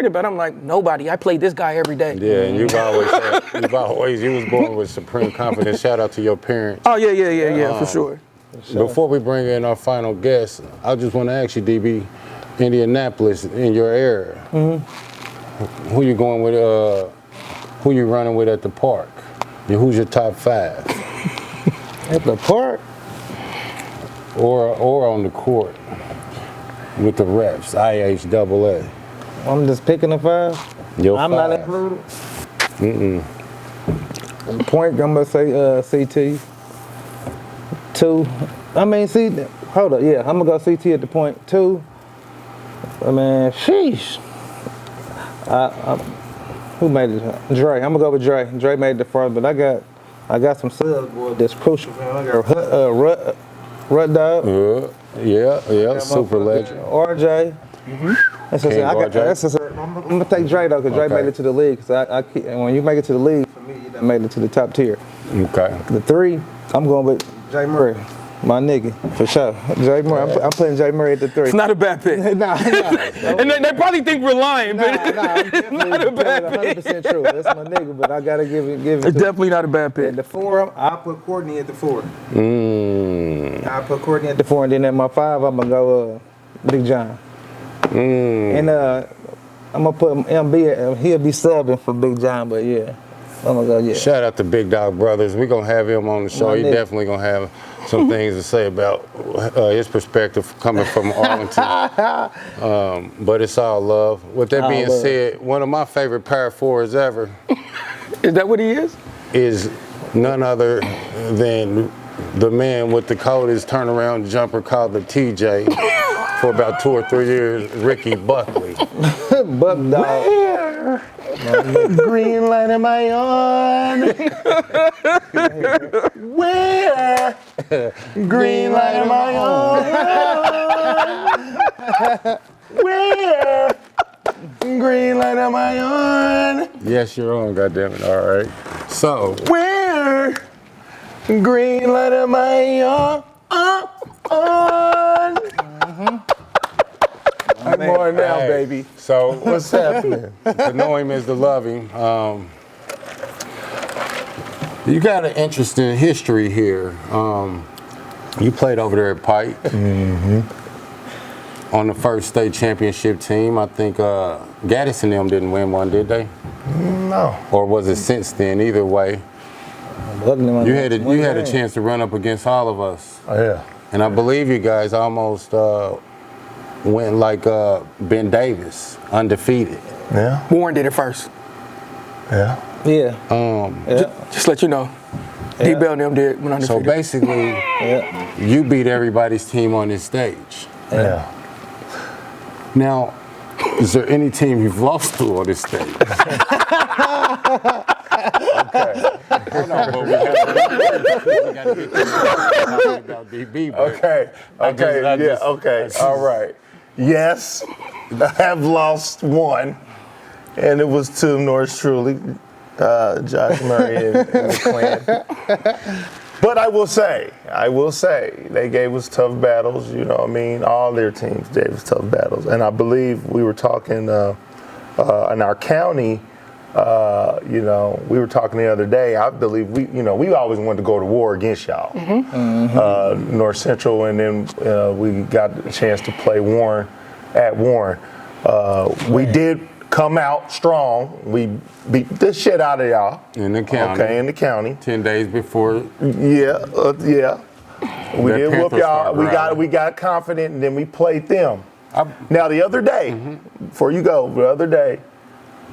worried about? I'm like, nobody. I play this guy every day. Yeah, and you was born with supreme confidence. Shout out to your parents. Oh, yeah, for sure. Before we bring in our final guest, I just want to ask you, DB, Indianapolis in your area, who you going with? Who you running with at the park? Who's your top 5? At the park? Or on the court with the refs, IHAA. I'm just picking a 5. I'm 5. Not included. Point, I'm gonna say CT. 2. I mean, hold up, yeah, I'm gonna go CT at the point. 2. I mean, sheesh. Who made it? Dre. I'm gonna go with Dre. Dre made the front, but I got some subs, boy, that's crucial, man. I got Rut Dog. Yeah, super legend. RJ. That's what I'm gonna take Dre though, because Dre made it to the league. And when you make it to the league, for me, you done made it to the top tier. Okay. The 3, I'm going with Jay Murray, my nigga, for sure. Jay Murray, I'm putting Jay Murray at the 3. It's not a bad pick. Nah. And they probably think we're lying, but it's not a bad pick. 100% true. That's my nigga, but I gotta give it. It's definitely not a bad pick. At the 4, I'll put Courtney at the 4. I'll put Courtney at the 4, and then at my 5, I'm gonna go Big John. And I'm gonna put MB. He'll be subbing for Big John, but yeah, I'm gonna go. Yeah. Shout out to Big Dog Brothers. We're gonna have him on the show. He definitely gonna have some things to say about his perspective coming from Arlington. But it's all love. With that being said, one of my favorite power forwards ever. Is that what he is? Is none other than the man with the coldest turnaround jumper called the TJ for about 2 or 3 years, Ricky Buckley. Buck Dog. Green light am I on? Where? Green light am I on? Where? Green light am I on? Yes, you're on, goddammit. All right. So, where? Green light am I on? I'm more now, baby. So what's happening? To know him is to love him. You got an interesting history here. You played over there at Pike on the first state championship team. I think Gaddis and them didn't win one, did they? No. Or was it since then? Either way, you had a chance to run up against all of us. Oh, yeah. And I believe you guys almost went like Ben Davis, undefeated. Yeah. Warren did it first. Yeah. Just let you know. D-Bell and them did when undefeated. So basically, you beat everybody's team on this stage. Yeah. Now, is there any team you've lost to on this stage? Okay. We got to get about DB. Okay. All right. Yes, I have lost one, and it was to Norris truly, Josh Murray and the clan. But I will say, they gave us tough battles, you know what I mean? All their teams gave us tough battles. And I believe we were talking in our county, we were talking the other day, I believe we always wanted to go to war against y'all. North Central, and then we got a chance to play Warren at Warren. We did come out strong. We beat the shit out of y'all. In the county. Okay, in the county. 10 days before. Yeah. We did whoop y'all. We got confident, and then we played them. Now the other day, before you go,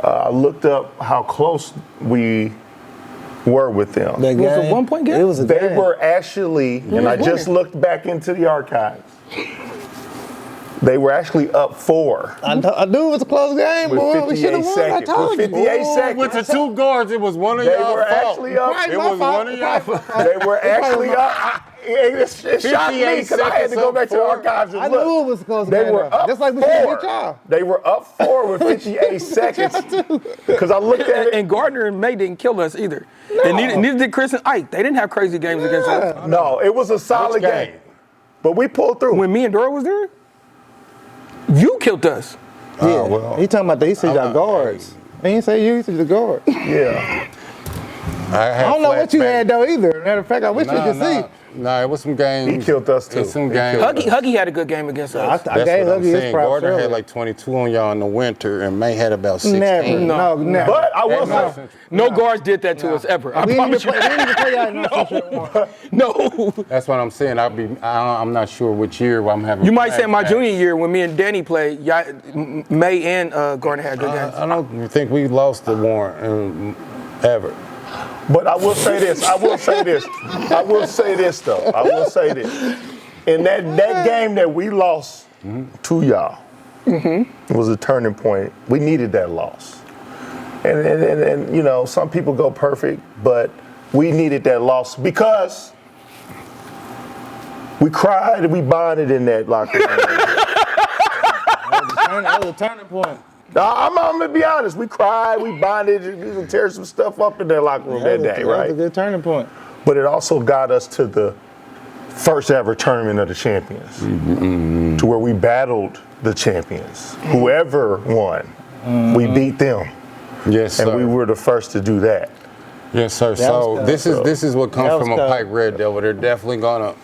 I looked up how close we were with them. It was a 1-point game? They were actually, and I just looked back into the archives, they were actually up 4. I knew it was a close game, boy. We should have won. I told you. With 58 seconds. With the 2 guards, it was one of y'all. They were actually up. It was one of y'all. They were actually up. It shocked me because I had to go back to the archives and look. I knew it was a close game. They were up just like we 4. should get y'all. They were up 4 with 58 seconds. Because I looked at it. And Gardner and May didn't kill us either. No. And neither did Chris and Ike. They didn't have crazy games against us. No, it was a solid game. But we pulled through. When me and Darryl was there, you killed us. Yeah. well, He talking about he said y'all guards. He didn't say you, he said the guard. Yeah. I don't know what you had though either. Matter of fact, I wish we could see. Nah, it was some games. He killed us too. Some games. Huggy had a good game against us. I gave Huggy his props Gordon earlier. had like 22 on y'all in the winter, and May had about 16. Never. No, never. But I will say, No guards did that to us ever. I We didn't promise you. even play out in no. No. That's what I'm saying. I'm not sure which year I'm having. You might say my flashbacks. junior year when me and Danny played, May and Gordon had good games. I don't think we lost the Warren ever. but I will say this. I will say this though. I will say this. In that game that we lost to y'all, it was a turning point. We needed that loss. And you know, some people go perfect, but we needed that loss because we cried and we bonded in that locker room. That was a turning point. I'm gonna be honest. We cried, we bonded, we would tear some stuff up in that locker room that day, That right? was a good turning point. But it also got us to the first ever tournament of the champions, to where we battled the champions. Whoever won, we beat them, Yes, sir. and we were the first to do that. Yes, sir. was So tough. this is what That comes was from a tough. Pike Red Devil. They're definitely gonna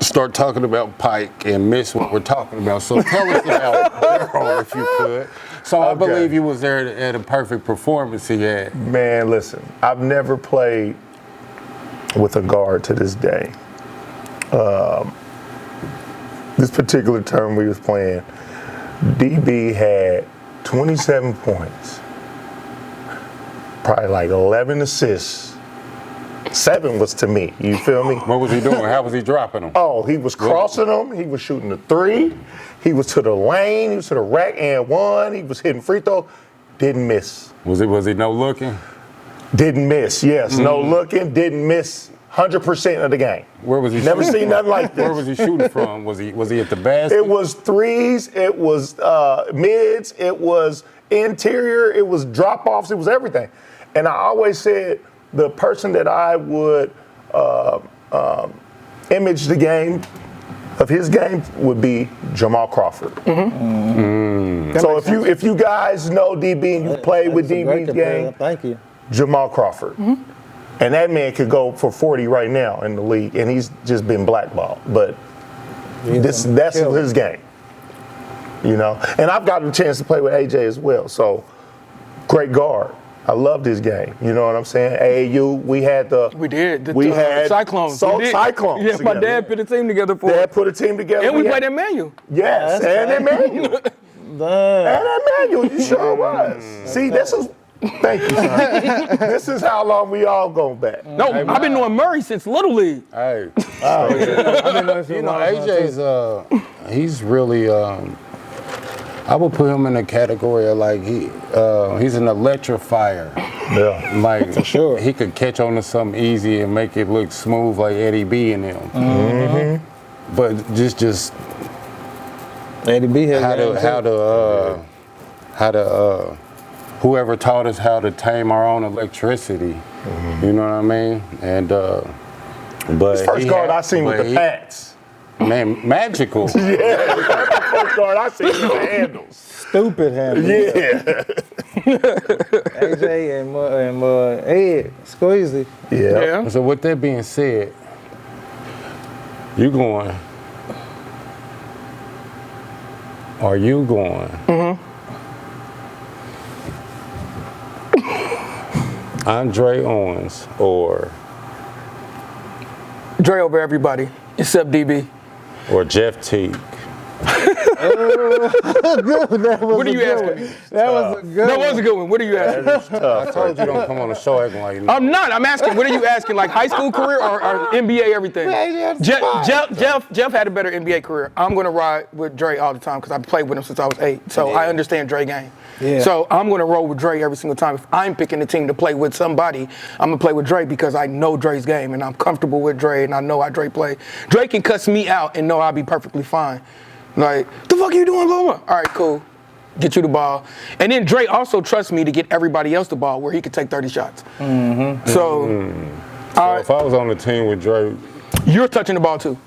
start talking about Pike and miss what we're talking about. So tell us about Darryl, if you could. So I Okay. believe you was there at a perfect performance he had. Man, listen, I've never played with a guard to this day. This particular term we was playing, DB had 27 points, probably like 11 assists. 7 was to me, you feel me? What was he doing? How was he dropping them? Oh, he was crossing them. He was shooting the 3. He was to the lane. He was to the rack and 1. He was hitting free throw. Didn't miss. Was he no looking? Didn't miss. Yes. No looking. Didn't miss. 100% of the game. Where was he? Never shooting seen from? nothing like this. Where was he shooting from? Was he at the basket? It was 3s. It was mids. It was interior. It was drop offs. It was everything. And I always said the person that I would image the game of his game would be Jamal Crawford. So if you guys know DB and you played with That's a great DB's game, Thank you. Jamal Crawford. And that man could go for 40 right now in the league, and he's just been blackballed. But that's his game, you know. And I've gotten a chance to play with AJ as well, so great guard. I loved his game. You know what I'm saying? AAU, we had Cyclones. We did. Cyclones. Yeah, my together. dad put a team together for Dad us. put a team together. And we had- played at Manual. Yes, and Emmanuel. And Emmanuel, you sure was. See, this is. Thank you, son. This is how long we all go back. No, I've been knowing Murray since Little League. Hey, You know, AJ's he's really I would put him in a category of like he's an electrifier. Yeah. Like For sure. he could catch on to something easy and make it look smooth like Eddie B and them. But just Eddie B had how to whoever taught us how to tame our own electricity. You know what I mean? And but This first guard I seen with the pads. Man, magical. Yeah, the first guard I seen with the handles. stupid handle. Yeah. AJ and Ed Squeezy. Yeah. So with that being said, you going? Are you going? Andre Owens or Dre over everybody except DB. Jeff Teague? What are you asking? That was a good That was a good one. What are you asking? I told you don't come on the show acting like that. I'm not. I'm asking. What are you asking? Like high school career or NBA everything? Jeff had a better NBA career. I'm gonna ride with Dre all the time because I played with him since I was 8. So I understand Dre game. Yeah. So I'm gonna roll with Dre every single time. If I'm picking a team to play with somebody, I'm gonna play with Dre because I know Dre's game and I'm comfortable with Dre and I know how Dre play. Dre can cuss me out and know I'll be perfectly fine. Like, the fuck are you doing, blah, blah? All right, cool. Get you the ball. And then Dre also trusts me to get everybody else the ball where he could take 30 shots. So So if I was on the team with Dre, you're touching the ball too.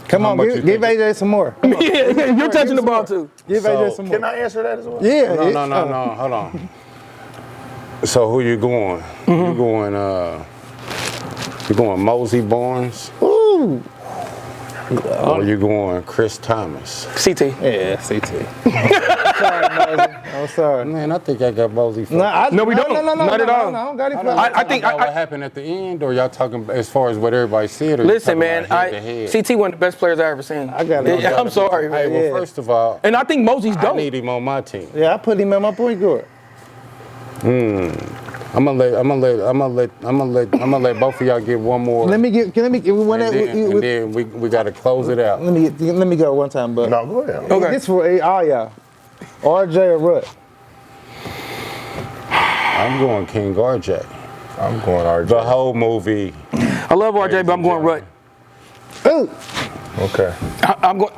Come on, give AJ some more. Yeah, you're touching the ball too. Give AJ some more. Can I answer that as well? Yeah. No. Hold on. So who you going? You going Mosey Barnes? Ooh. Or you going Chris Thomas? CT. Yeah, CT. Sorry, Mosey. I'm sorry. Man, I think I got Mosey. No, we don't. Not at all. No, I don't got it. I think what happened at the end, or y'all talking as far as what everybody said? Or listen, man, head? CT one of the best players I ever seen. I got it. I'm sorry, Hey, man. well, first of all, And I think Mosey's I dope. need him on my team. Yeah, I put him in my point guard. I'm gonna let both of y'all get one more. Let me get. And then we gotta close it out. Let me go one time, but No, go ahead. Okay. This for all y'all. RJ or Rut? I'm going King RJ. I'm going RJ. The whole movie. I love RJ, but I'm going Rut. Ooh. Okay. I'm going.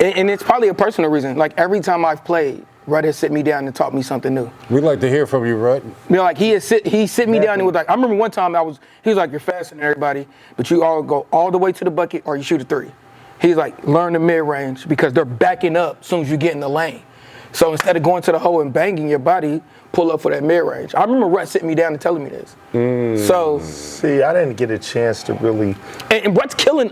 And it's probably a personal reason. Like every time I've played, Rut has sit me down and taught me something new. We'd like to hear from you, Rut. You know, like he sit me down and was like, I remember one time he was like, you're faster than everybody, but you all go all the way to the bucket or you shoot a three. He's like, learn the mid range because they're backing up as soon as you get in the lane. So instead of going to the hole and banging your body, pull up for that mid range. I remember Rut sitting me down and telling me this. So see, I didn't get a chance to really. And Rut's killing.